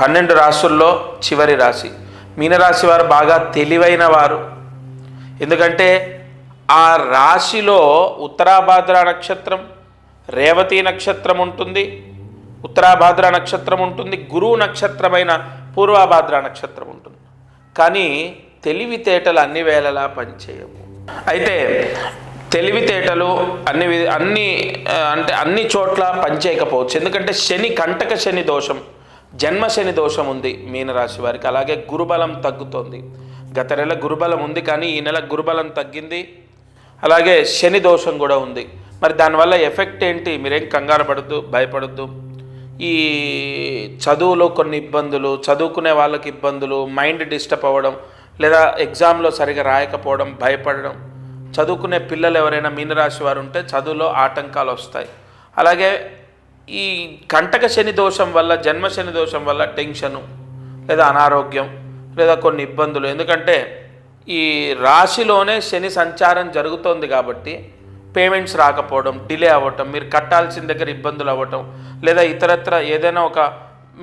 12 రాశుల్లో చివరి రాశి మీనరాశి వారు బాగా తెలివైన వారు. ఎందుకంటే ఆ రాశిలో ఉత్తరాభాద్ర నక్షత్రం, రేవతి నక్షత్రం ఉంటుంది, ఉత్తరాభాద్ర నక్షత్రం ఉంటుంది, గురువు నక్షత్రమైన పూర్వభాద్ర నక్షత్రం ఉంటుంది. కానీ తెలివితేటలు అన్ని వేళలా పనిచేయవు. అయితే తెలివితేటలు అన్ని చోట్ల పనిచేయకపోవచ్చు. ఎందుకంటే శని, కంటక శని దోషం, జన్మ శని దోషం ఉంది మీనరాశి వారికి. అలాగే గురుబలం తగ్గుతోంది. గత నెల గురుబలం ఉంది, కానీ ఈ నెల గురుబలం తగ్గింది. అలాగే శని దోషం కూడా ఉంది. మరి దానివల్ల ఎఫెక్ట్ ఏంటి? మీరేం కంగారు పడద్దు, భయపడద్దు. ఈ చదువులో కొన్ని ఇబ్బందులు, చదువుకునే వాళ్ళకి ఇబ్బందులు, మైండ్ డిస్టర్బ్ అవ్వడం, లేదా ఎగ్జామ్లో సరిగా రాయకపోవడం, భయపడడం. చదువుకునే పిల్లలు ఎవరైనా మీనరాశి వారు ఉంటే చదువులో ఆటంకాలు వస్తాయి. అలాగే ఈ కంటక శని దోషం వల్ల, జన్మ శని దోషం వల్ల టెన్షను, లేదా అనారోగ్యం, లేదా కొన్ని ఇబ్బందులు. ఎందుకంటే ఈ రాశిలోనే శని సంచారం జరుగుతోంది కాబట్టి పేమెంట్స్ రాకపోవడం, డిలే అవ్వటం, మీరు కట్టాల్సిన దగ్గర ఇబ్బందులు అవ్వటం, లేదా ఇతరత్ర ఏదైనా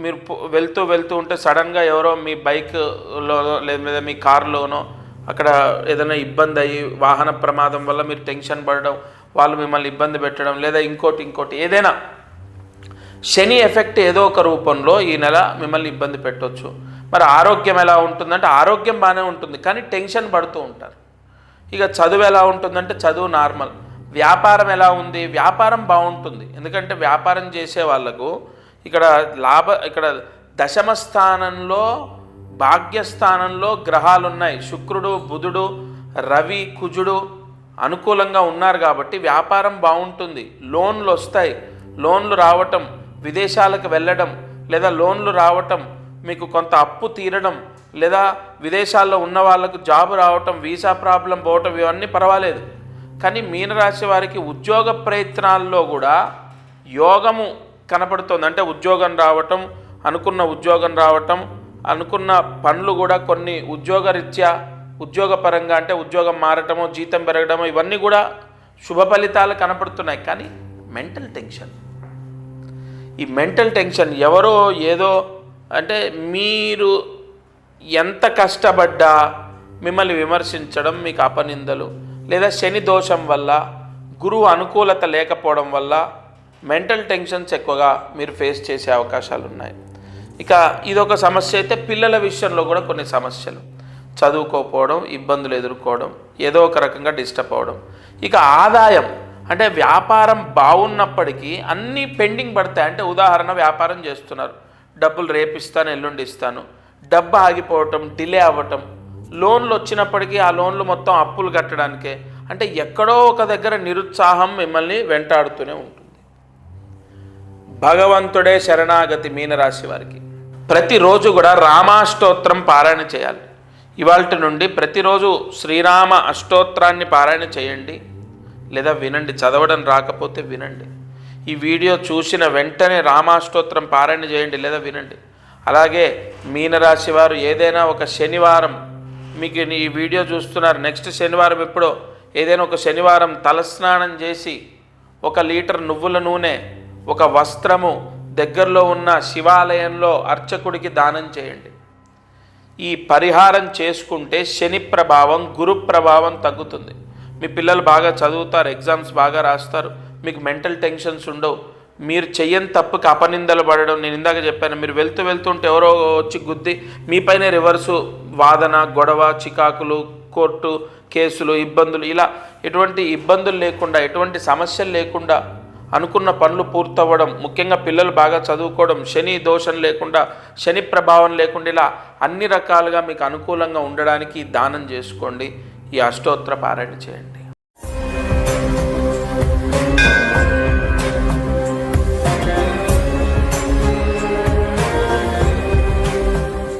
మీరు వెళ్తూ ఉంటే సడన్గా ఎవరో మీ బైక్లో లేదా మీ కారులోనో అక్కడ ఏదైనా ఇబ్బంది అయ్యి వాహన ప్రమాదం వల్ల మీరు టెన్షన్ పడడం, వాళ్ళు మిమ్మల్ని ఇబ్బంది పెట్టడం, లేదా ఇంకోటి ఏదైనా శని ఎఫెక్ట్ ఏదో ఒక రూపంలో ఈ నెల మిమ్మల్ని ఇబ్బంది పెట్టవచ్చు. మరి ఆరోగ్యం ఎలా ఉంటుందంటే ఆరోగ్యం బాగానే ఉంటుంది, కానీ టెన్షన్ పడుతూ ఉంటారు. ఇక చదువు ఎలా ఉంటుందంటే చదువు నార్మల్. వ్యాపారం ఎలా ఉంది? వ్యాపారం బాగుంటుంది. ఎందుకంటే వ్యాపారం చేసే వాళ్ళకు ఇక్కడ దశమ స్థానంలో, భాగ్యస్థానంలో గ్రహాలు ఉన్నాయి. శుక్రుడు, బుధుడు, రవి, కుజుడు అనుకూలంగా ఉన్నారు కాబట్టి వ్యాపారం బాగుంటుంది. లోన్లు వస్తాయి. లోన్లు రావటం, విదేశాలకు వెళ్ళడం, లేదా లోన్లు రావటం, మీకు కొంత అప్పు తీరడం, లేదా విదేశాల్లో ఉన్న వాళ్ళకు జాబ్ రావటం, వీసా ప్రాబ్లం పోవటం, ఇవన్నీ పర్వాలేదు. కానీ మీనరాశి వారికి ఉద్యోగ ప్రయత్నాల్లో కూడా యోగము కనపడుతుంది. అంటే ఉద్యోగం రావటం, అనుకున్న ఉద్యోగం రావటం, అనుకున్న పనులు కూడా కొన్ని ఉద్యోగరీత్యా, ఉద్యోగపరంగా అంటే ఉద్యోగం మారటమో, జీతం పెరగడమో, ఇవన్నీ కూడా శుభ ఫలితాలు కనపడుతున్నాయి. కానీ మెంటల్ టెన్షన్, ఈ మెంటల్ టెన్షన్ ఎవరో ఏదో అంటే మీరు ఎంత కష్టపడ్డా మిమ్మల్ని విమర్శించడం, మీకు అపనిందలు, లేదా శని దోషం వల్ల, గురువు అనుకూలత లేకపోవడం వల్ల మెంటల్ టెన్షన్స్ ఎక్కువగా మీరు ఫేస్ చేసే అవకాశాలు ఉన్నాయి. ఇక ఇదొక సమస్య అయితే పిల్లల విషయంలో కూడా కొన్ని సమస్యలు, చదువుకోకపోవడం, ఇబ్బందులు ఎదుర్కోవడం, ఏదో ఒక రకంగా డిస్టర్బ్ అవ్వడం. ఇక ఆదాయం అంటే వ్యాపారం బాగున్నప్పటికీ అన్నీ పెండింగ్ పడతాయి. అంటే ఉదాహరణ, వ్యాపారం చేస్తున్నారు, డబ్బులు రేపు ఇస్తాను, ఎల్లుండి ఇస్తాను, డబ్బు ఆగిపోవటం, డిలే అవ్వటం, లోన్లు వచ్చినప్పటికీ ఆ లోన్లు మొత్తం అప్పులు కట్టడానికే. అంటే ఎక్కడో ఒక దగ్గర నిరుత్సాహం మిమ్మల్ని వెంటాడుతూనే ఉంటుంది. భగవంతుడే శరణాగతి మీనరాశి వారికి. ప్రతిరోజు కూడా రామాష్టోత్రం పారాయణ చేయాలి. ఇవాల్టి నుండి ప్రతిరోజు శ్రీరామ అష్టోత్రాన్ని పారాయణ చేయండి, లేదా వినండి. చదవడం రాకపోతే వినండి. ఈ వీడియో చూసిన వెంటనే రామాష్టోత్రం పారాయణ చేయండి, లేదా వినండి. అలాగే మీనరాశి వారు ఏదైనా ఒక శనివారం, మీకు ఈ వీడియో చూస్తున్నారు, నెక్స్ట్ శనివారం ఎప్పుడో ఏదైనా ఒక శనివారం తలస్నానం చేసి 1 లీటర్ నువ్వుల నూనె, ఒక వస్త్రము దగ్గరలో ఉన్న శివాలయంలో అర్చకుడికి దానం చేయండి. ఈ పరిహారం చేసుకుంటే శని ప్రభావం, గురు ప్రభావం తగ్గుతుంది. మీ పిల్లలు బాగా చదువుతారు, ఎగ్జామ్స్ బాగా రాస్తారు, మీకు మెంటల్ టెన్షన్స్ ఉండవు. మీరు చెయ్యని తప్పుకి అపనిందలు పడడం, నేను ఇందాక చెప్పాను, మీరు వెళ్తుంటే ఎవరో వచ్చి గుద్ది మీపైనే రివర్సు వాదన, గొడవ, చికాకులు, కోర్టు కేసులు, ఇబ్బందులు, ఇలా ఎటువంటి ఇబ్బందులు లేకుండా, ఎటువంటి సమస్యలు లేకుండా అనుకున్న పనులు పూర్తవ్వడం, ముఖ్యంగా పిల్లలు బాగా చదువుకోవడం, శని దోషం లేకుండా, శని ప్రభావం లేకుండా, ఇలా అన్ని రకాలుగా మీకు అనుకూలంగా ఉండడానికి దానం చేసుకోండి. ఈ అష్టోత్తర పారాయణ చేయండి.